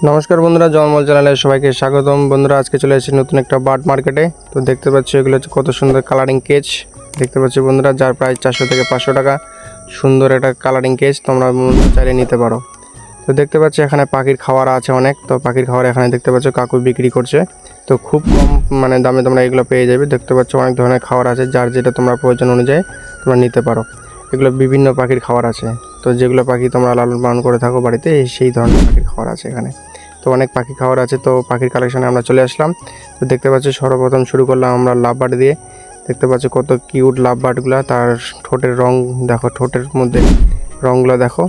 নমস্কার বন্ধুরা, জন্মল চ্যানেলে সবাইকে স্বাগতম। বন্ধুরা, আজকে চলে এসেছি নতুন একটা বার্ড মার্কেটে। তো দেখতে পাচ্ছি এগুলো হচ্ছে কত সুন্দর কালারিং কেজ। দেখতে পাচ্ছি বন্ধুরা, যার প্রায় 400 থেকে 500 টাকা। সুন্দর একটা কালারিং কেজ, তোমরা চাইলে নিতে পারো। তো দেখতে পাচ্ছি এখানে পাখির খাবার আছে অনেক। তো পাখির খাবার এখানে দেখতে পাচ্ছ কাকু বিক্রি করছে। তো খুব কম দামে তোমরা এগুলো পেয়ে যাবে। দেখতে পাচ্ছ অনেক ধরনের খাবার আছে, যার যেটা তোমরা প্রয়োজন অনুযায়ী তোমরা নিতে পারো। এগুলো বিভিন্ন পাখির খাবার আছে। তো যেগুলো পাখি তোমরা লালন পালন করে থাকো বাড়িতে, সেই ধরনের পাখির খাবার আছে এখানে। তো অনেক পাখি খাবার আছে। তো পাখির কালেকশনে আমরা চলে আসলাম। তো দেখতে পাচ্ছি সর্বপ্রথম শুরু করলাম আমরা লাভ বার্ড দিয়ে। দেখতে পাচ্ছি কত কিউট লাভ বার্ডগুলো। তার ঠোঁটের রং দেখো, ঠোঁটের মধ্যে রঙগুলো দেখো।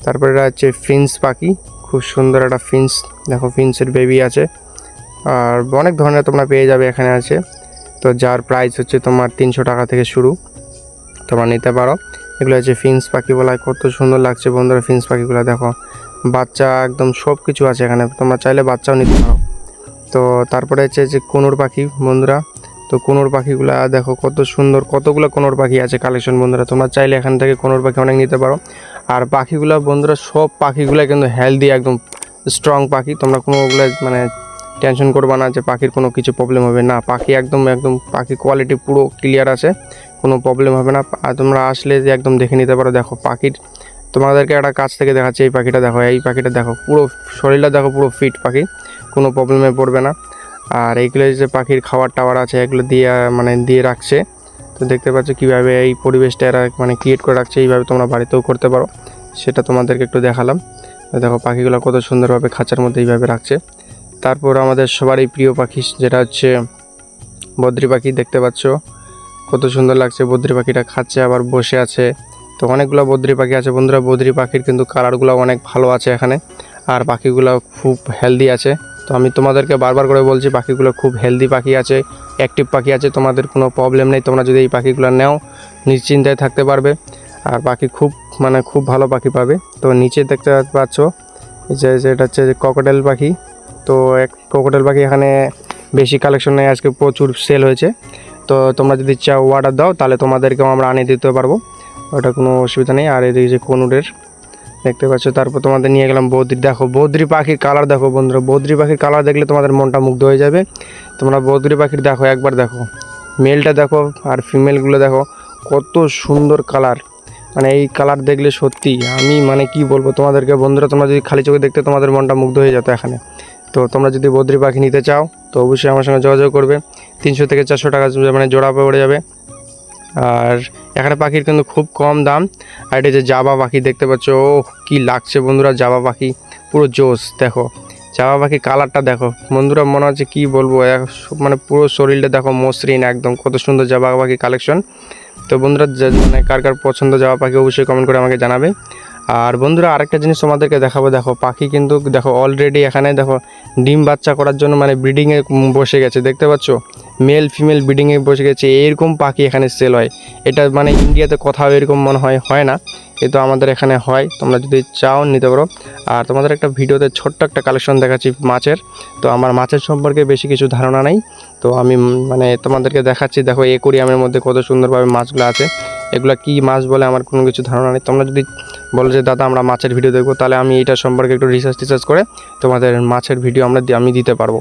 তারপরে এটা হচ্ছে ফিন্স পাখি, খুব সুন্দর একটা ফিন্স দেখো, ফিন্সের বেবি আছে। আর অনেক ধরনের তোমরা পেয়ে যাবে এখানে আছে। তো যার প্রাইস হচ্ছে তোমার 300 টাকা থেকে শুরু, তোমরা নিতে পারো। এগুলো হচ্ছে ফিন্স পাখি বলা হয়। কত সুন্দর লাগছে বন্ধুরা ফিন্স পাখিগুলো দেখো, বাচ্চা একদম সব কিছু আছে এখানে, তোমরা চাইলে বাচ্চাও নিতে পারো। তো তারপরে হচ্ছে যে কোনোর পাখি বন্ধুরা। তো কোনোর পাখিগুলো দেখো কত সুন্দর, কতগুলো কোনোর পাখি আছে কালেকশন বন্ধুরা। তোমরা চাইলে এখান থেকে কোনোর পাখি অনেক নিতে পারো। আর পাখিগুলো বন্ধুরা, সব পাখিগুলো কিন্তু হেলদি, একদম স্ট্রং পাখি। তোমরা কোনোগুলো টেনশন করবা না যে পাখির কোনো কিছু প্রবলেম হবে না। পাখি একদম পাখি কোয়ালিটি পুরো ক্লিয়ার আছে, কোনো প্রবলেম হবে না। আর তোমরা আসলে যে একদম দেখে নিতে পারো। দেখো পাখির, তোমাদেরকে একটা কাছ থেকে দেখাচ্ছি। এই পাখিটা দেখো, এই পাখিটা দেখো, পুরো শরীরটা দেখো, পুরো ফিট পাখি, কোনো প্রবলেমে পড়বে না। আর এইগুলো যে পাখির খাবার টাওয়ার আছে, এগুলো দিয়ে রাখছে। তো দেখতে পাচ্ছ কীভাবে এই পরিবেশটা এরা ক্রিয়েট করে রাখছে। এইভাবে তোমরা বাড়িতেও করতে পারো, সেটা তোমাদেরকে একটু দেখালাম। দেখো পাখিগুলো কত সুন্দরভাবে খাঁচার মধ্যে এইভাবে রাখছে। তারপর আমাদের সবারই প্রিয় পাখি যেটা হচ্ছে বদ্রি পাখি। দেখতে পাচ্ছ কত সুন্দর লাগছে, বদ্রি পাখিটা খাচ্ছে আবার বসে আছে। তো অনেকগুলো বদ্রি পাখি আছে বন্ধুরা। বদ্রি পাখির কিন্তু কালারগুলো অনেক ভালো আছে এখানে। আর পাখিগুলো খুব হেলদি আছে। তো আমি তোমাদেরকে বারবার করে বলছি, পাখিগুলো খুব হেলদি পাখি আছে, অ্যাক্টিভ পাখি আছে। তোমাদের কোনো প্রবলেম নেই, তোমরা যদি এই পাখিগুলো নাও নিশ্চিন্তায় থাকতে পারবে। আর পাখি খুব ভালো পাখি পাবে। তো নিচে দেখতে পাচ্ছ যেটা হচ্ছে ককটেল পাখি। তো ককটেল পাখি এখানে বেশি কালেকশন নেই, আজকে প্রচুর সেল হয়েছে। তো তোমরা যদি চাও অর্ডার দাও, তাহলে তোমাদেরকেও আমরা আনিয়ে দিতে পারবো, ওটা কোনো অসুবিধা নেই। আর এদিকে যে কনুরের দেখতে পাচ্ছ। তারপর তোমাদের নিয়ে গেলাম বদ্রি। দেখো বদ্রি পাখির কালার দেখো বন্ধুরা, বদ্রি পাখির কালার দেখলে তোমাদের মনটা মুগ্ধ হয়ে যাবে। তোমরা বদ্রি পাখির দেখো একবার, দেখো মেলটা দেখো আর ফিমেলগুলো দেখো, কত সুন্দর কালার। এই কালার দেখলে সত্যি আমি কি বলবো তোমাদেরকে বন্ধুরা, তোমরা যদি খালি চোখে দেখতে তোমাদের মনটা মুগ্ধ হয়ে যেত এখানে। তো তোমরা যদি বদ্রি পাখি নিতে চাও, তো অবশ্যই আমার সঙ্গে যোগাযোগ করবে। 300 থেকে 400 টাকা জোড়া পড়ে যাবে। আর এখানে পাখির কিন্তু খুব কম দাম। আর এটা যে জাবা পাখি দেখতে পাচ্ছ, ও কি লাগছে বন্ধুরা, জাবা পাখি পুরো জোস। দেখো জাবা পাখির কালারটা দেখো বন্ধুরা, মনে হচ্ছে কি বলবো, পুরো শরীরটা দেখো মসৃণ একদম। কত সুন্দর জাবা পাখির কালেকশন। তো বন্ধুরা কার কার পছন্দ জাবা পাখি অবশ্যই কমেন্ট করে আমাকে জানাবে। আর বন্ধুরা আরেকটা জিনিস তোমাদেরকে দেখাবো। দেখো পাখি কিন্তু দেখো অলরেডি এখানে দেখো ডিম বাচ্চা করার জন্য ব্রিডিংয়ে বসে গেছে। দেখতে পাচ্ছ মেল ফিমেল ব্রিডিংয়ে বসে গেছে। এরকম পাখি এখানে সেল হয়। এটা ইন্ডিয়াতে কোথাও এরকম মনে হয় না, কিন্তু আমাদের এখানে হয়। তোমরা যদি চাও নিতে পারো। আর তোমাদের একটা ভিডিওতে ছোট্ট একটা কালেকশন দেখাচ্ছি মাছের। তো আমার মাছের সম্পর্কে বেশি কিছু ধারণা নেই, তো আমি তোমাদেরকে দেখাচ্ছি। দেখো অ্যাকোরিয়ামের মধ্যে কত সুন্দরভাবে মাছগুলো আছে। এগুলো কি মাছ বলে আমার কোনো কিছু ধারণা নেই। তোমরা যদি বলো যে দাদা আমরা মাছের ভিডিও দেখবো, তাহলে আমি এটা সম্পর্কে একটু রিসার্চ করে তোমাদের মাছের ভিডিও আমি দিতে পারবো।